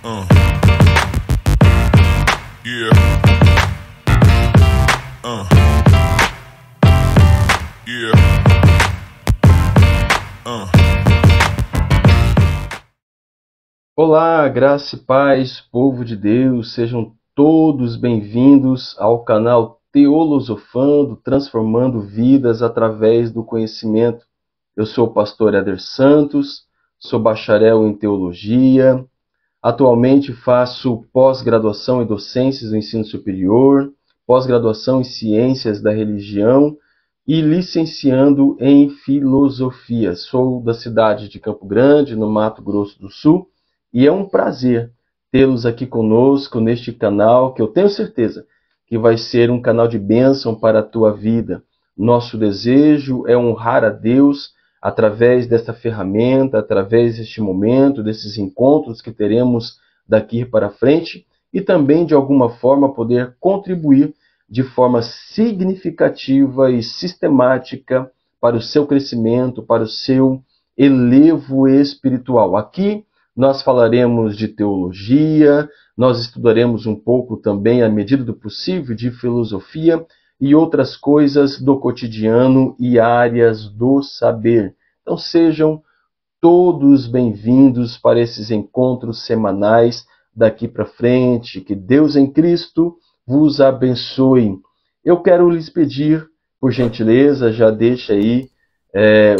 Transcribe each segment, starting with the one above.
Uh. Yeah. Yeah. Olá, graça e paz, povo de Deus, sejam todos bem-vindos ao canal Teolosofando, transformando vidas através do conhecimento. Eu sou o pastor Éder Santos, sou bacharel em teologia, atualmente faço pós-graduação em docências do ensino superior, pós-graduação em ciências da religião e licenciando em filosofia. Sou da cidade de Campo Grande, no Mato Grosso do Sul, e é um prazer tê-los aqui conosco neste canal, que eu tenho certeza que vai ser um canal de bênção para a tua vida. Nosso desejo é honrar a Deus através desta ferramenta, através deste momento, desses encontros que teremos daqui para frente, e também, de alguma forma, poder contribuir de forma significativa e sistemática para o seu crescimento, para o seu elevo espiritual. Aqui nós falaremos de teologia, nós estudaremos um pouco também, à medida do possível, de filosofia e outras coisas do cotidiano e áreas do saber. Então sejam todos bem-vindos para esses encontros semanais daqui para frente. Que Deus em Cristo vos abençoe. Eu quero lhes pedir, por gentileza, já deixa aí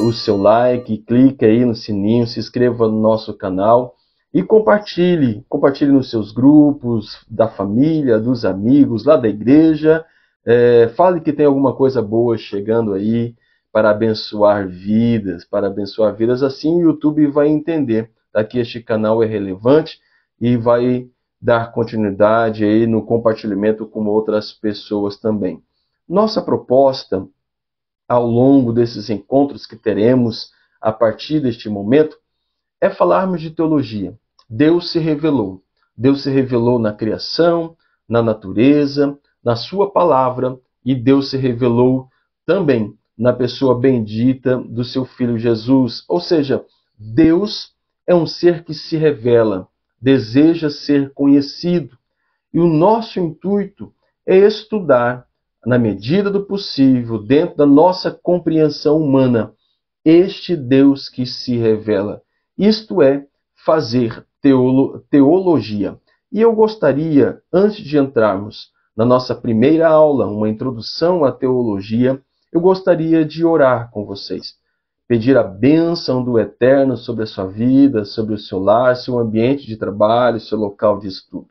o seu like, clique aí no sininho, se inscreva no nosso canal e compartilhe nos seus grupos, da família, dos amigos, lá da igreja. Fale que tem alguma coisa boa chegando aí para abençoar vidas, assim o YouTube vai entender que este canal é relevante e vai dar continuidade aí no compartilhamento com outras pessoas também. Nossa proposta ao longo desses encontros que teremos a partir deste momento, é falarmos de teologia. Deus se revelou. Deus se revelou na criação, na natureza, na sua palavra, e Deus se revelou também na pessoa bendita do seu Filho Jesus. Ou seja, Deus é um ser que se revela, deseja ser conhecido. E o nosso intuito é estudar, na medida do possível, dentro da nossa compreensão humana, este Deus que se revela. Isto é, fazer teologia. E eu gostaria, antes de entrarmos na nossa primeira aula, uma introdução à teologia, eu gostaria de orar com vocês. Pedir a bênção do Eterno sobre a sua vida, sobre o seu lar, seu ambiente de trabalho, seu local de estudo.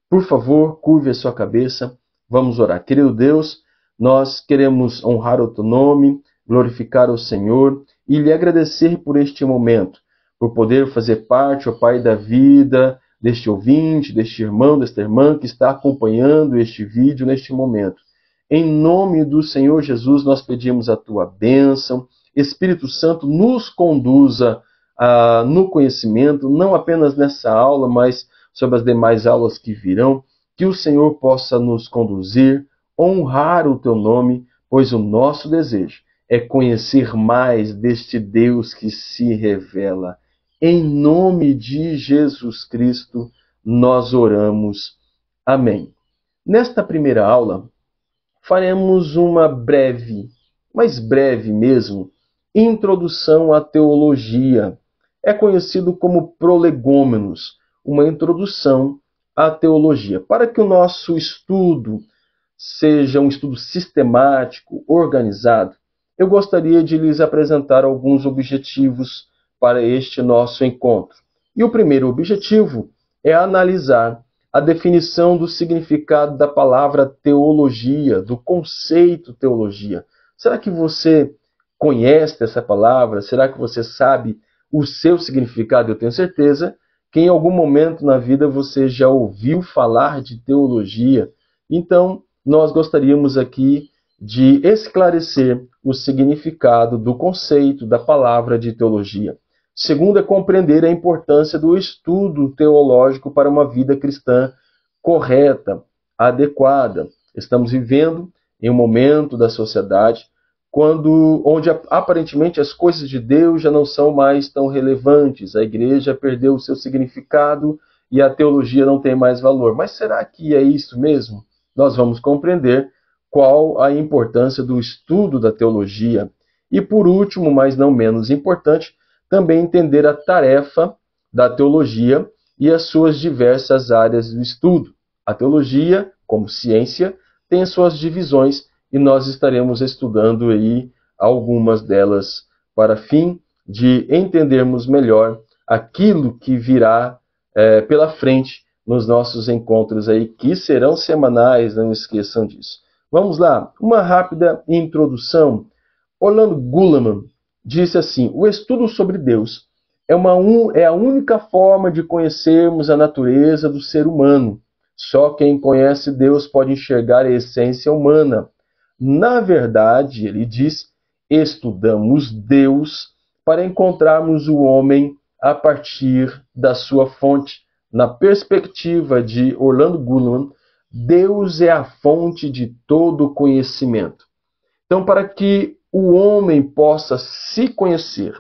Por favor, curve a sua cabeça. Vamos orar. Querido Deus, nós queremos honrar o teu nome, glorificar o Senhor e lhe agradecer por este momento, por poder fazer parte, ó Pai, da vida deste ouvinte, deste irmão, desta irmã que está acompanhando este vídeo neste momento. Em nome do Senhor Jesus, nós pedimos a tua bênção. Espírito Santo, nos conduza no conhecimento, não apenas nessa aula, mas sobre as demais aulas que virão, que o Senhor possa nos conduzir, honrar o teu nome, pois o nosso desejo é conhecer mais deste Deus que se revela. Em nome de Jesus Cristo, nós oramos. Amém. Nesta primeira aula, faremos uma breve, mais breve mesmo, introdução à teologia. É conhecido como prolegômenos, uma introdução à teologia. Para que o nosso estudo seja um estudo sistemático, organizado, eu gostaria de lhes apresentar alguns objetivos para este nosso encontro. E o primeiro objetivo é analisar a definição do significado da palavra teologia, do conceito teologia. Será que você conhece essa palavra? Será que você sabe o seu significado? Eu tenho certeza que em algum momento na vida você já ouviu falar de teologia. Então, nós gostaríamos aqui de esclarecer o significado do conceito da palavra de teologia. Segundo, é compreender a importância do estudo teológico para uma vida cristã correta, adequada. Estamos vivendo em um momento da sociedade onde aparentemente as coisas de Deus já não são mais tão relevantes. A igreja perdeu o seu significado e a teologia não tem mais valor. Mas será que é isso mesmo? Nós vamos compreender qual a importância do estudo da teologia. E por último, mas não menos importante, também entender a tarefa da teologia e as suas diversas áreas do estudo. A teologia, como ciência, tem as suas divisões e nós estaremos estudando aí algumas delas para fim de entendermos melhor aquilo que virá pela frente nos nossos encontros aí, que serão semanais, não esqueçam disso. Vamos lá, uma rápida introdução. Orlando Guillemin disse assim: o estudo sobre Deus é a única forma de conhecermos a natureza do ser humano. Só quem conhece Deus pode enxergar a essência humana. Na verdade, ele diz, estudamos Deus para encontrarmos o homem a partir da sua fonte. Na perspectiva de Orlando Guillemin, Deus é a fonte de todo conhecimento. Então, para que o homem possa se conhecer,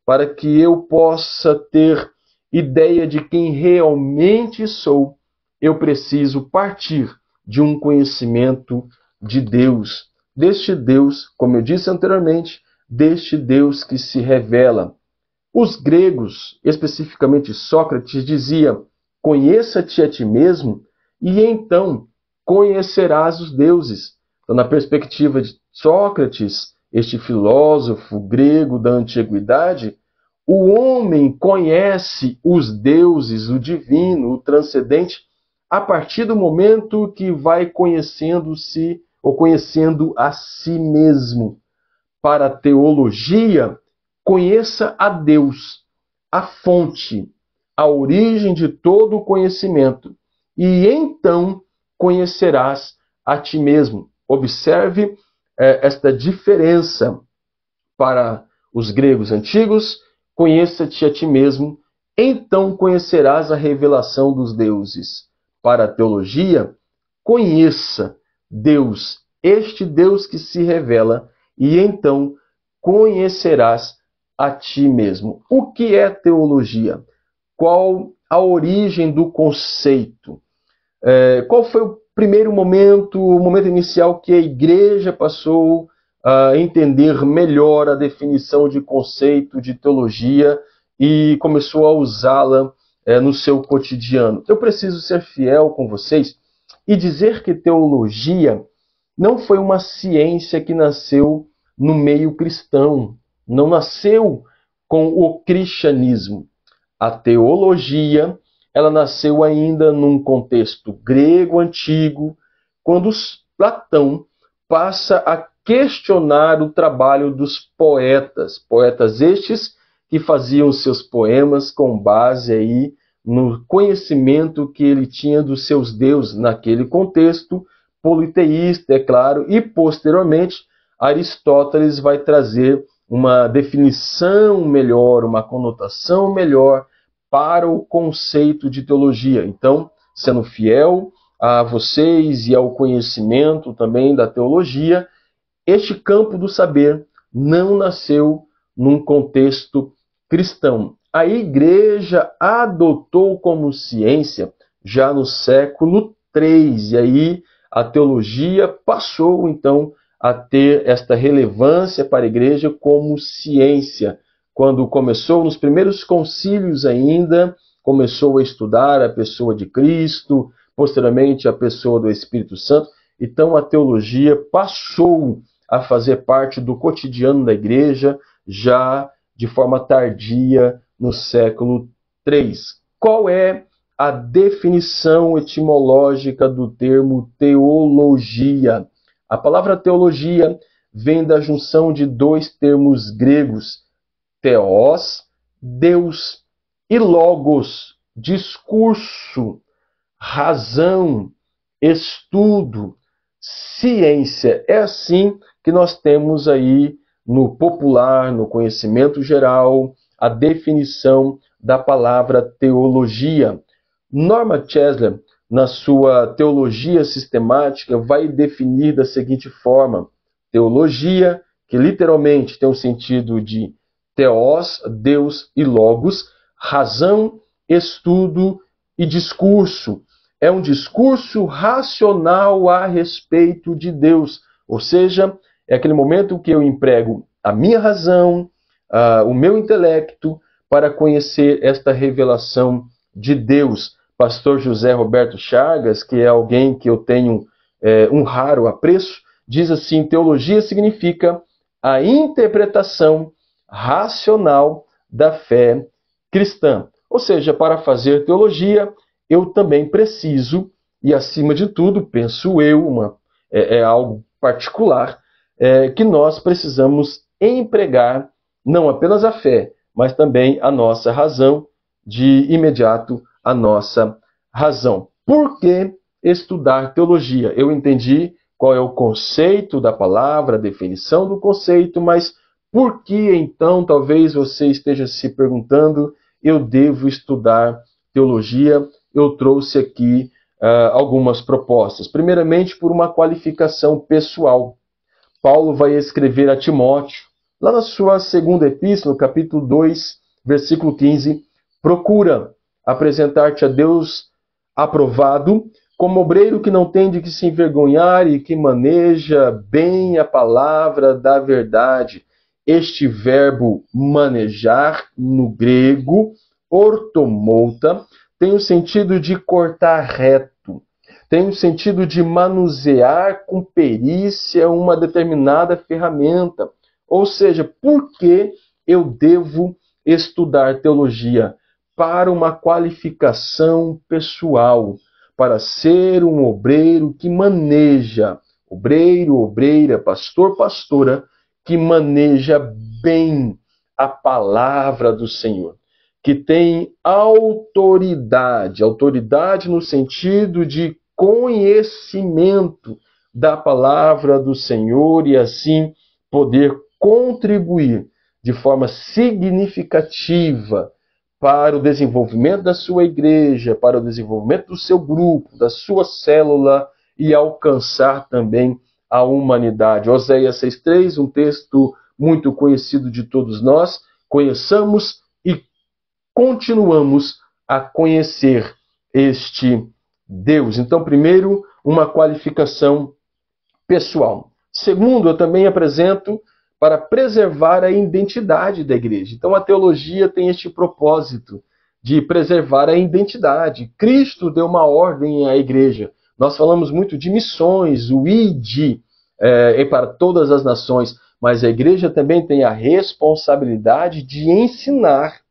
para que eu possa ter ideia de quem realmente sou, eu preciso partir de um conhecimento de Deus. Deste Deus, como eu disse anteriormente, deste Deus que se revela. Os gregos, especificamente Sócrates, dizia: conheça-te a ti mesmo e então conhecerás os deuses. Então, na perspectiva de Sócrates, este filósofo grego da antiguidade, o homem conhece os deuses, o divino, o transcendente, a partir do momento que vai conhecendo-se ou conhecendo a si mesmo. Para a teologia, conheça a Deus, a fonte, a origem de todo o conhecimento, e então conhecerás a ti mesmo. Observe esta diferença. Para os gregos antigos, conheça-te a ti mesmo, então conhecerás a revelação dos deuses. Para a teologia, conheça Deus, este Deus que se revela, e então conhecerás a ti mesmo. O que é teologia? Qual a origem do conceito? Qual foi o primeiro momento, o momento inicial que a igreja passou a entender melhor a definição de conceito de teologia e começou a usá-la no seu cotidiano? Eu preciso ser fiel com vocês e dizer que teologia não foi uma ciência que nasceu no meio cristão, não nasceu com o cristianismo. A teologia, ela nasceu ainda num contexto grego antigo, quando Platão passa a questionar o trabalho dos poetas. Poetas estes que faziam seus poemas com base aí no conhecimento que ele tinha dos seus deuses naquele contexto politeísta, é claro, e posteriormente Aristóteles vai trazer uma definição melhor, uma conotação melhor para o conceito de teologia. Então, sendo fiel a vocês e ao conhecimento também da teologia, este campo do saber não nasceu num contexto cristão. A igreja adotou como ciência já no século III, e aí a teologia passou então a ter esta relevância para a igreja como ciência. Quando começou, nos primeiros concílios ainda, começou a estudar a pessoa de Cristo, posteriormente a pessoa do Espírito Santo, então a teologia passou a fazer parte do cotidiano da igreja já de forma tardia no século III. Qual é a definição etimológica do termo teologia? A palavra teologia vem da junção de dois termos gregos, theos, Deus, e logos, discurso, razão, estudo, ciência. É assim que nós temos aí no popular, no conhecimento geral, a definição da palavra teologia. Norman Chesler, na sua teologia sistemática, vai definir da seguinte forma: teologia, que literalmente tem o sentido de theos, Deus, e logos, razão, estudo e discurso. É um discurso racional a respeito de Deus. Ou seja, é aquele momento que eu emprego a minha razão, o meu intelecto, para conhecer esta revelação de Deus. Pastor José Roberto Chagas, que é alguém que eu tenho um raro apreço, diz assim: teologia significa a interpretação racional da fé cristã. Ou seja, para fazer teologia, eu também preciso, e acima de tudo, penso eu, é algo particular, que nós precisamos empregar não apenas a fé, mas também a nossa razão, de imediato a nossa razão. Por que estudar teologia? Eu entendi qual é o conceito da palavra, a definição do conceito, mas por que então, talvez você esteja se perguntando, eu devo estudar teologia? Eu trouxe aqui algumas propostas. Primeiramente, por uma qualificação pessoal. Paulo vai escrever a Timóteo, lá na sua segunda epístola, capítulo 2, versículo 15, procura apresentar-te a Deus aprovado, como obreiro que não tem de que se envergonhar e que maneja bem a palavra da verdade. Este verbo manejar, no grego, ortomouta, tem o sentido de cortar reto, tem o sentido de manusear com perícia uma determinada ferramenta. Ou seja, por que eu devo estudar teologia? Para uma qualificação pessoal, para ser um obreiro que maneja, obreiro, obreira, pastor, pastora, que maneja bem a palavra do Senhor, que tem autoridade, autoridade no sentido de conhecimento da palavra do Senhor e assim poder contribuir de forma significativa para o desenvolvimento da sua igreja, para o desenvolvimento do seu grupo, da sua célula e alcançar também a humanidade. Oséias 6,3, um texto muito conhecido de todos nós, conheçamos e continuamos a conhecer este Deus. Então, primeiro, uma qualificação pessoal. Segundo, eu também apresento para preservar a identidade da igreja. Então, a teologia tem este propósito de preservar a identidade. Cristo deu uma ordem à igreja. Nós falamos muito de missões, o ide para todas as nações, mas a igreja também tem a responsabilidade de ensinar,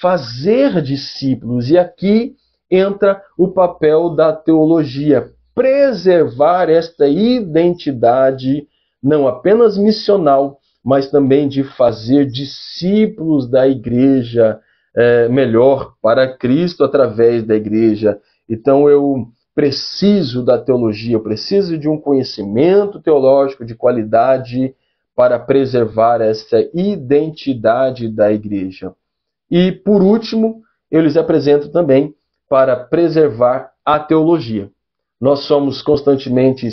fazer discípulos. E aqui entra o papel da teologia, preservar esta identidade, não apenas missional, mas também de fazer discípulos da igreja melhor para Cristo através da igreja. Então eu preciso da teologia, eu preciso de um conhecimento teológico de qualidade para preservar essa identidade da igreja. E, por último, eu lhes apresento também para preservar a teologia. Nós somos constantemente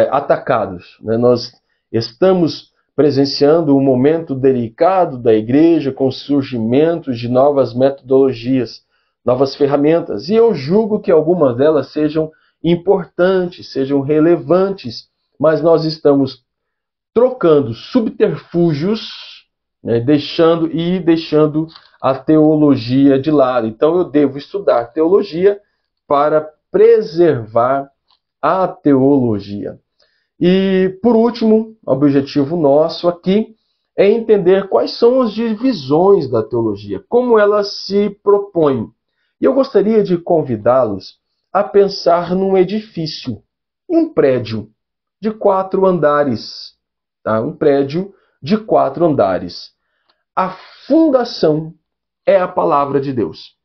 atacados, né? Nós estamos presenciando um momento delicado da igreja com o surgimento de novas metodologias, novas ferramentas. E eu julgo que algumas delas sejam importantes, sejam relevantes, mas nós estamos trocando subterfúgios, né, deixando a teologia de lado. Então eu devo estudar teologia para preservar a teologia. E, por último, o objetivo nosso aqui é entender quais são as divisões da teologia, como elas se propõem. E eu gostaria de convidá-los a pensar num edifício, em um prédio de 4 andares. Tá? Um prédio de 4 andares. A fundação é a palavra de Deus.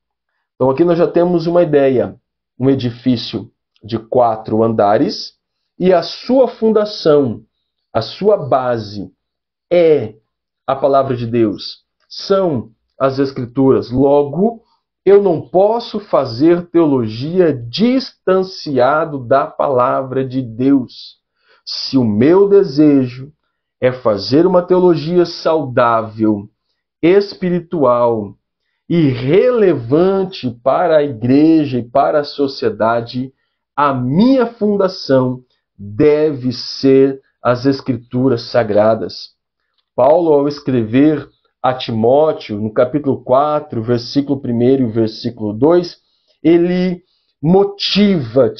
Então aqui nós já temos uma ideia, um edifício de 4 andares e a sua fundação, a sua base é a palavra de Deus, são as Escrituras. Logo, eu não posso fazer teologia distanciado da palavra de Deus. Se o meu desejo é fazer uma teologia saudável, espiritual e relevante para a igreja e para a sociedade, a minha fundação deve ser as Escrituras Sagradas. Paulo, ao escrever a Timóteo, no capítulo 4, versículo 1 e versículo 2, ele motiva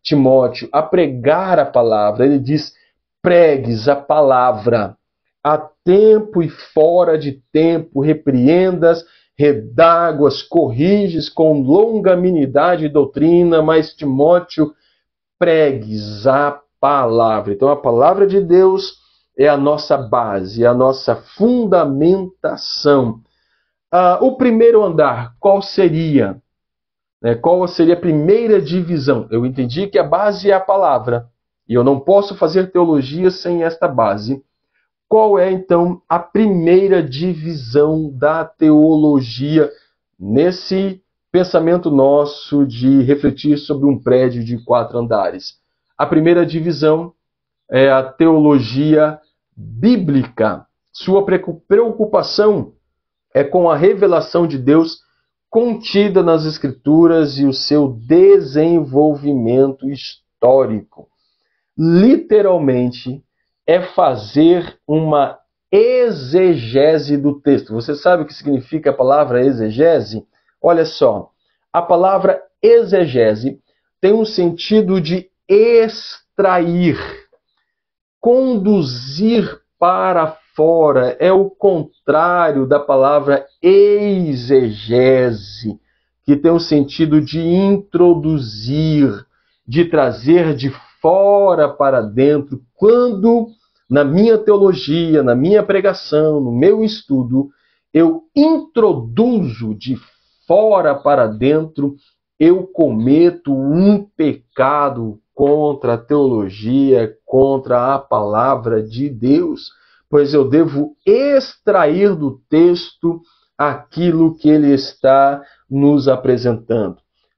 Timóteo a pregar a palavra. Ele diz: pregues a palavra a tempo e fora de tempo, repreendas, redáguas, corriges com longanimidade e doutrina, mas Timóteo, pregues a palavra. Então a palavra de Deus é a nossa base, é a nossa fundamentação. O primeiro andar, qual seria? Qual seria a primeira divisão? Eu entendi que a base é a palavra, e eu não posso fazer teologia sem esta base. Qual é, então, a primeira divisão da teologia nesse pensamento nosso de refletir sobre um prédio de 4 andares? A primeira divisão é a teologia bíblica. Sua preocupação é com a revelação de Deus contida nas Escrituras e o seu desenvolvimento histórico. Literalmente, é fazer uma exegese do texto. Você sabe o que significa a palavra exegese? Olha só, a palavra exegese tem um sentido de extrair, conduzir para fora. É o contrário da palavra exegese, que tem o sentido de introduzir, de trazer de fora para dentro. Quando, na minha teologia, na minha pregação, no meu estudo, eu introduzo de fora para dentro, eu cometo um pecado contra a teologia, contra a palavra de Deus, pois eu devo extrair do texto aquilo que ele está nos apresentando.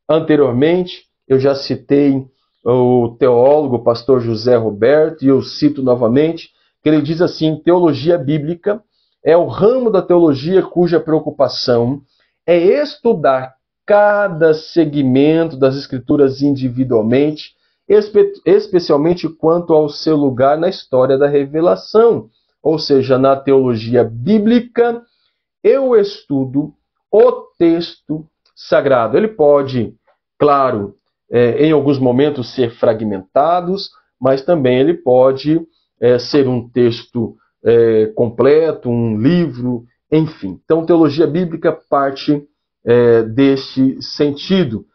Anteriormente, eu já citei o teólogo, o pastor José Roberto, e eu cito novamente, que ele diz assim: teologia bíblica é o ramo da teologia cuja preocupação é estudar cada segmento das Escrituras individualmente, especialmente quanto ao seu lugar na história da revelação. Ou seja, na teologia bíblica, eu estudo o texto sagrado. Ele pode, claro, em alguns momentos ser fragmentados, mas também ele pode ser um texto completo, um livro, enfim. Então, teologia bíblica parte deste sentido.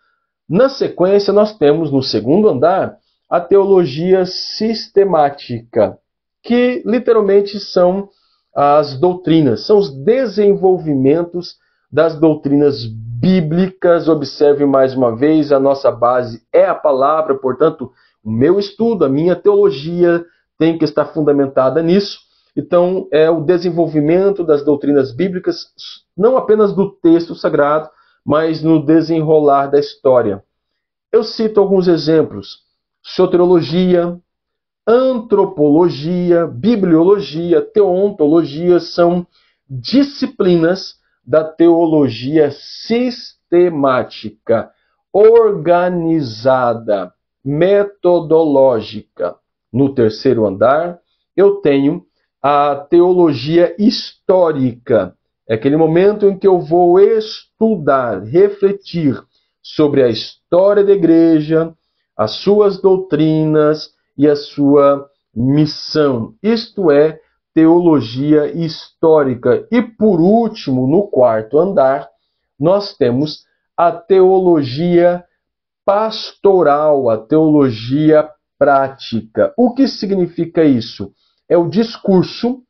Na sequência, nós temos, no segundo andar, a teologia sistemática, que literalmente são as doutrinas, são os desenvolvimentos das doutrinas bíblicas. Observe mais uma vez, a nossa base é a palavra, portanto, o meu estudo, a minha teologia tem que estar fundamentada nisso. Então, é o desenvolvimento das doutrinas bíblicas, não apenas do texto sagrado, mas no desenrolar da história. Eu cito alguns exemplos: soteriologia, antropologia, bibliologia, teontologia são disciplinas da teologia sistemática, organizada, metodológica. No terceiro andar, eu tenho a teologia histórica. É aquele momento em que eu vou estudar, refletir sobre a história da igreja, as suas doutrinas e a sua missão. Isto é teologia histórica. E por último, no quarto andar, nós temos a teologia pastoral, a teologia prática. O que significa isso? É o discurso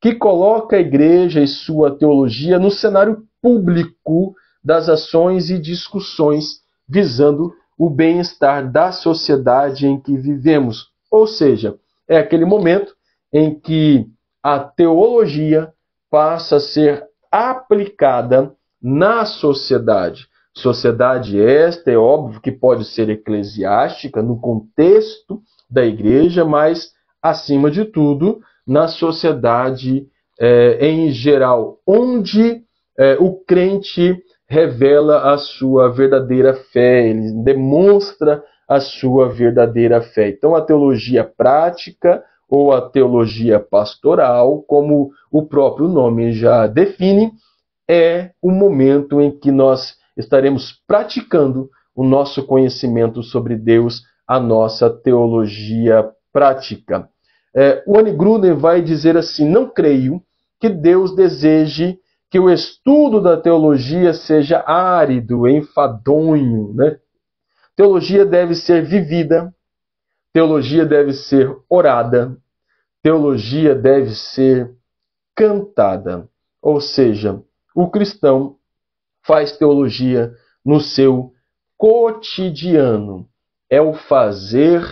que coloca a igreja e sua teologia no cenário público das ações e discussões visando o bem-estar da sociedade em que vivemos. Ou seja, é aquele momento em que a teologia passa a ser aplicada na sociedade. Sociedade esta, é óbvio que pode ser eclesiástica, no contexto da igreja, mas, acima de tudo, na sociedade em geral, onde o crente revela a sua verdadeira fé, ele demonstra a sua verdadeira fé. Então, a teologia prática ou a teologia pastoral, como o próprio nome já define, é o momento em que nós estaremos praticando o nosso conhecimento sobre Deus, a nossa teologia prática. O Wayne Grudem vai dizer assim: não creio que Deus deseje que o estudo da teologia seja árido, enfadonho, né? Teologia deve ser vivida, teologia deve ser orada, teologia deve ser cantada. Ou seja, o cristão faz teologia no seu cotidiano. É o fazer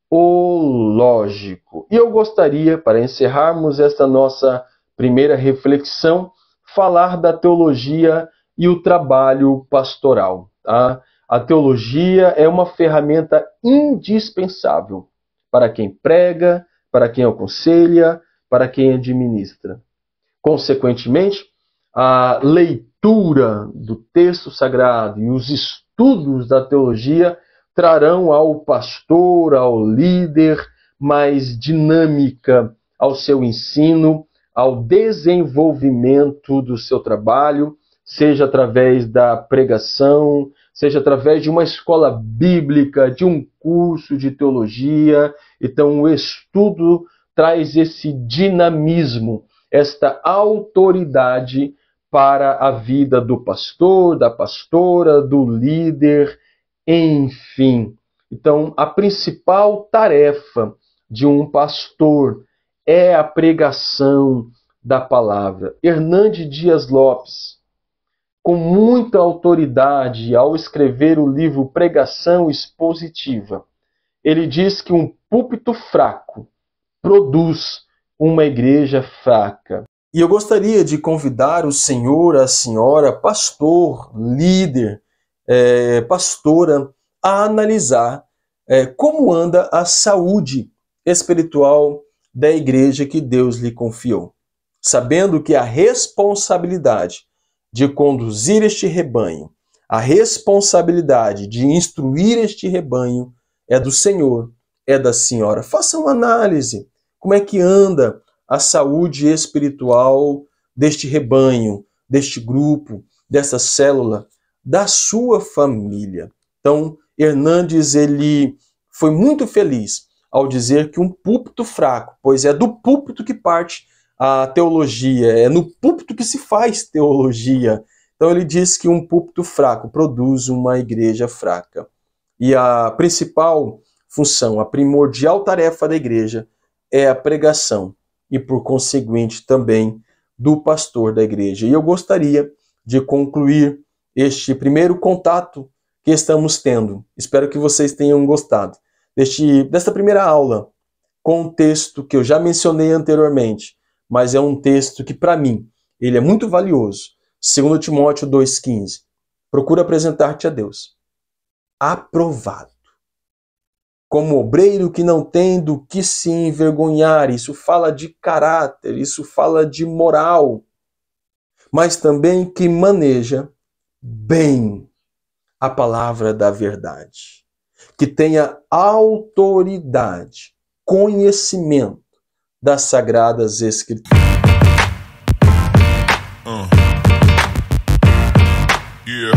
teológico. E eu gostaria, para encerrarmos esta nossa primeira reflexão, falar da teologia e o trabalho pastoral. Tá? A teologia é uma ferramenta indispensável para quem prega, para quem aconselha, para quem administra. Consequentemente, a leitura do texto sagrado e os estudos da teologia trarão ao pastor, ao líder, mais dinâmica ao seu ensino, ao desenvolvimento do seu trabalho, seja através da pregação, seja através de uma escola bíblica, de um curso de teologia. Então, o estudo traz esse dinamismo, esta autoridade para a vida do pastor, da pastora, do líder, enfim. Então, a principal tarefa de um pastor é a pregação da palavra. Hernandes Dias Lopes, com muita autoridade ao escrever o livro Pregação Expositiva, ele diz que um púlpito fraco produz uma igreja fraca. E eu gostaria de convidar o senhor, a senhora, pastor, líder, pastora, a analisar como anda a saúde espiritual da igreja que Deus lhe confiou, sabendo que a responsabilidade de conduzir este rebanho, a responsabilidade de instruir este rebanho é do senhor, é da senhora. Faça uma análise. Como é que anda a saúde espiritual deste rebanho, deste grupo, dessa célula, da sua família? Então, Hernandes, ele foi muito feliz ao dizer que um púlpito fraco, pois é do púlpito que parte a teologia, é no púlpito que se faz teologia. Então ele diz que um púlpito fraco produz uma igreja fraca. E a principal função, a primordial tarefa da igreja é a pregação e, por conseguinte, também do pastor da igreja. E eu gostaria de concluir este primeiro contato que estamos tendo. Espero que vocês tenham gostado desta primeira aula com um texto que eu já mencionei anteriormente, mas é um texto que, para mim, ele é muito valioso. 2 Timóteo 2,15. Procura apresentar-te a Deus aprovado, como obreiro que não tem do que se envergonhar. Isso fala de caráter, isso fala de moral, mas também que maneja bem a palavra da verdade, que tenha autoridade, conhecimento das Sagradas Escrituras. Yeah.